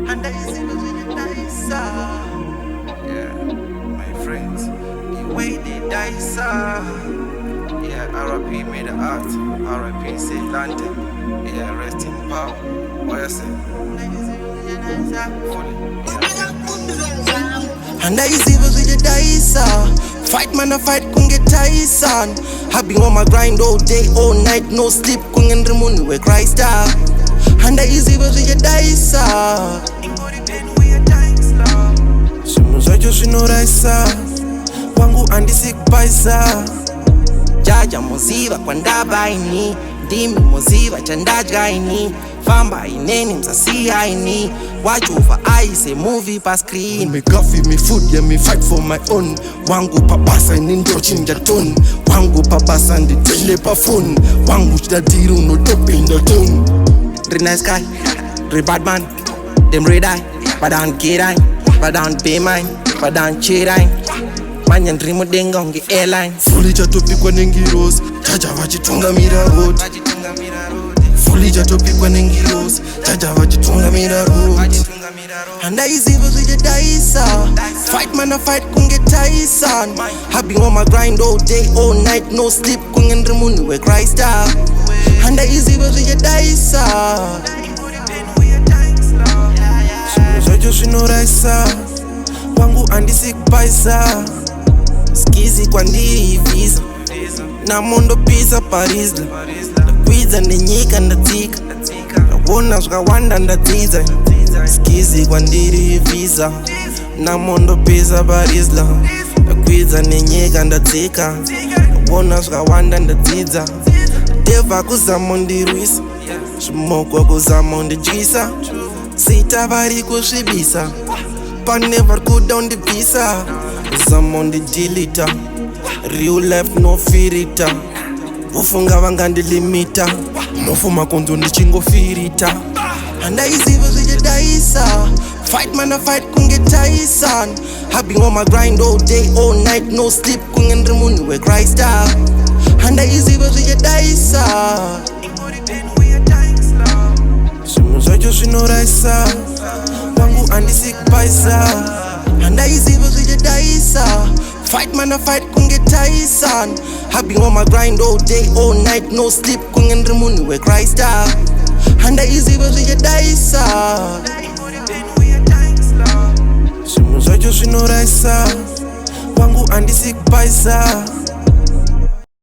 Zvichadaiso. Yeah, my friends, the way they dice. Yeah, RIP made the art. RIP say London. Yeah, rest in power. What you say? And I see Zvichadaiso. Fight man, I fight kunge Tyson. I've been on my grind all day, all night, no sleep. Kungen remuni we Christ out. And I see Zvichadaiso. Shimo zacho zvinoraisa wangu andisikupaisa. Jaja muziva kwandaba ini, ndimi muziva chandadya ini. Famba ineni msasiya ini, wajuva aise movie pa screen. Me coffee, me food, yeah, me fight for my own. Wangu papasa nindo chinja tone. Wangu papasa ndi tele pa phone. Wangu chidadiru no dope in the tone. Re nice guy, re bad man, them red eye, but don't get eye, but don't pay mine, but don't cheat eye. Manyan rimu denga onge airline. Fully chatopikwa nengiros, chaja vachitungamira road. Fully chatopikwa nengiros, chaja vachitungamira road. And I see Zvichadaiso. Fight man, I fight kunge Tyson. I've been on my grind all day, all night, no sleep. Kungen remuni we Christ out. And I see Zvichadaiso. Shimo zacho zvinoraisa wangu andisikupaisa. Skizi kwandiri visa namondo pisa parisla. Ndakwidza nenyika ndatsika, ndabona zvakawanda ndadzidza. Skizi kwandiri visa namondo pisa parisla. Ndakwidza nenyika ndatsika, ndabona zvakawanda ndadzidza. Devha kuzama ndirwisa, zvimoko kuzama ndidyisa. Sita vari kusvibisa, pane vari kuda undibvisa. Kuzama undidelita, real life no firita. Vofunga vangandilimita, nofuma kunzo ndichingofirita. And I see Zvichadaiso. Fight man, I fight kunge Tyson. I've been on my grind all day, all night, no sleep. Kungen remuni we Christ out. And I see Zvichadaiso. Shimo zacho zvinoraisa wangu andisikupaisa. And I see Zvichadaiso. Fight man, I fight kunge Tyson. I've been on my grind all day, all night, no sleep. Kungen remuni we Christ out. And I see Zvichadaiso. Shimo zacho zvinoraisa wangu andisikupaisa.